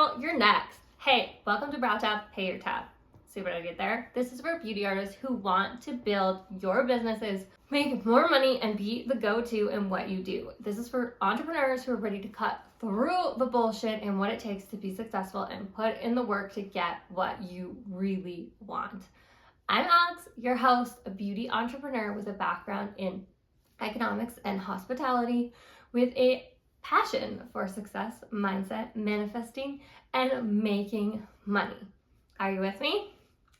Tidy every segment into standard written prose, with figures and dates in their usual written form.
girl, you're next. Hey, welcome to Brow Tab, Pay Your Tab. See what I did there? This is for beauty artists who want to build your businesses, make more money, and be the go-to in what you do. This is for entrepreneurs who are ready to cut through the bullshit and what it takes to be successful and put in the work to get what you really want. I'm Alex, your host, a beauty entrepreneur with a background in economics and hospitality, with a passion for success, mindset, manifesting, and making money. Are you with me?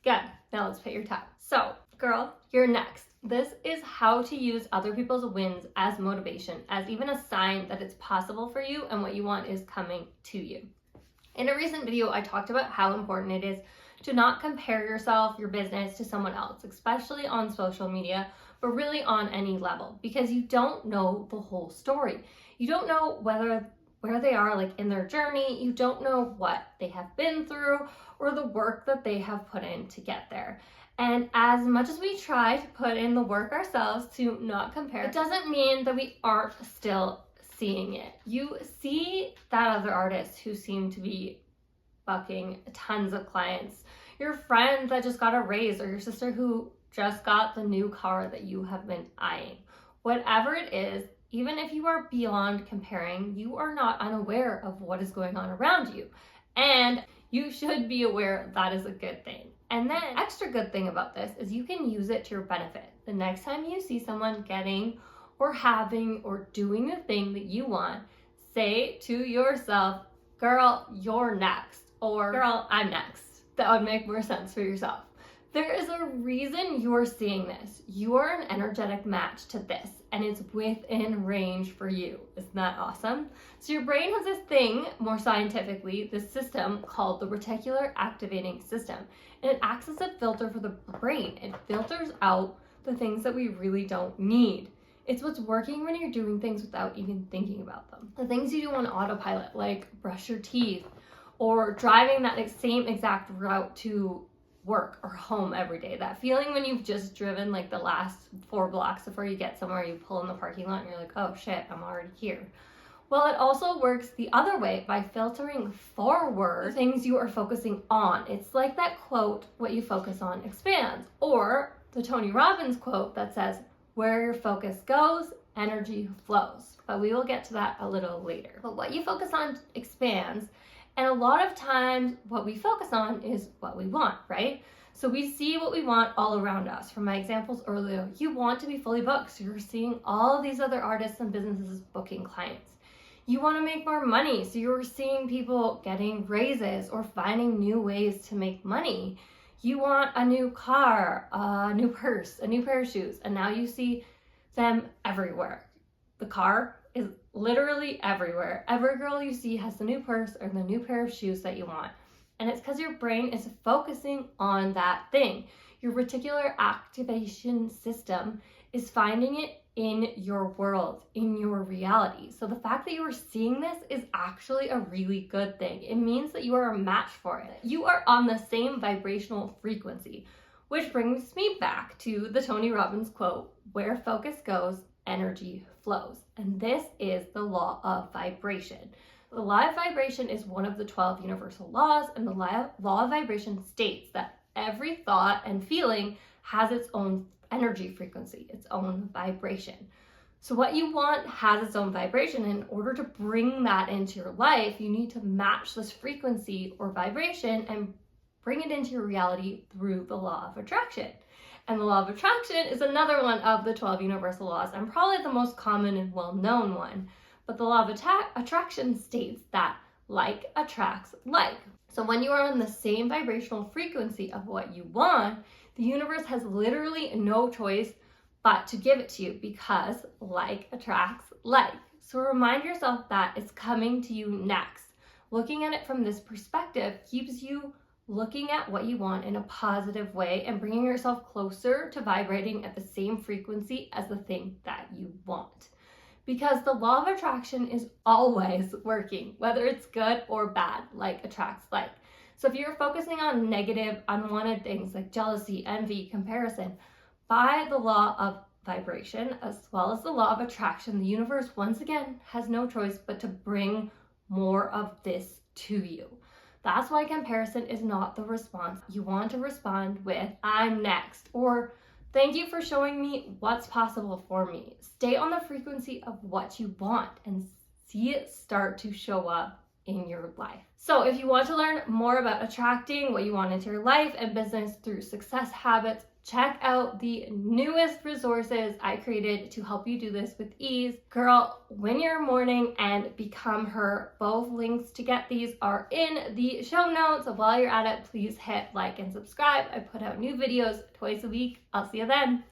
Good. Now let's pay your tab. So, girl, you're next. This is how to use other people's wins as motivation, as even a sign that it's possible for you and what you want is coming to you. In a recent video, I talked about how important it is to not compare yourself, your business, to someone else, especially on social media, but really on any level, because you don't know the whole story. You don't know where they are like in their journey. You don't know what they have been through or the work that they have put in to get there. And as much as we try to put in the work ourselves to not compare, it doesn't mean that we aren't still seeing it. You see that other artist who seem to be bucking tons of clients, your friend that just got a raise, or your sister who just got the new car that you have been eyeing. Whatever it is, even if you are beyond comparing, you are not unaware of what is going on around you. And you should be aware that is a good thing. And then extra good thing about this is you can use it to your benefit. The next time you see someone getting or having or doing the thing that you want, say to yourself, girl, you're next, or girl, I'm next. That would make more sense for yourself. There is a reason you're seeing this. You are an energetic match to this, and it's within range for you. Isn't that awesome? So your brain has this thing, more scientifically, this system called the reticular activating system, and it acts as a filter for the brain. It filters out the things that we really don't need. It's what's working when you're doing things without even thinking about them. The things you do on autopilot, like brush your teeth, or driving that same exact route to work or home every day. That feeling when you've just driven like the last 4 blocks before you get somewhere, you pull in the parking lot and you're like, oh shit, I'm already here. Well, it also works the other way by filtering forward things you are focusing on. It's like that quote, what you focus on expands, or the Tony Robbins quote that says, where your focus goes, energy flows. But we will get to that a little later. But what you focus on expands. And a lot of times what we focus on is what we want, right? So we see what we want all around us. From my examples earlier, you want to be fully booked. So you're seeing all of these other artists and businesses booking clients. You want to make more money. So you're seeing people getting raises or finding new ways to make money. You want a new car, a new purse, a new pair of shoes. And now you see them everywhere. The car is literally everywhere. Every girl you see has the new purse or the new pair of shoes that you want. And it's because your brain is focusing on that thing. Your reticular activation system is finding it in your world, in your reality. So the fact that you are seeing this is actually a really good thing. It means that you are a match for it. You are on the same vibrational frequency, which brings me back to the Tony Robbins quote, where focus goes, energy flows. And this is the law of vibration. The law of vibration is one of the 12 universal laws, and the law of vibration states that every thought and feeling has its own energy frequency, its own vibration. So what you want has its own vibration. In order to bring that into your life, you need to match this frequency or vibration and bring it into your reality through the law of attraction. And the law of attraction is another one of the 12 universal laws, and probably the most common and well-known one. But the law of attraction states that like attracts like. So when you are on the same vibrational frequency of what you want, the universe has literally no choice but to give it to you, because like attracts like. So remind yourself that it's coming to you next. Looking at it from this perspective keeps you looking at what you want in a positive way and bringing yourself closer to vibrating at the same frequency as the thing that you want. Because the law of attraction is always working, whether it's good or bad, like attracts like. So if you're focusing on negative, unwanted things like jealousy, envy, comparison, by the law of vibration, as well as the law of attraction, the universe once again has no choice but to bring more of this to you. That's why comparison is not the response. You want to respond with, I'm next, or thank you for showing me what's possible for me. Stay on the frequency of what you want and see it start to show up in your life. So if you want to learn more about attracting what you want into your life and business through success habits, check out the newest resources I created to help you do this with ease. Girl, win your morning and become her. Both links to get these are in the show notes. So while you're at it, please hit like and subscribe. I put out new videos twice a week. I'll see you then.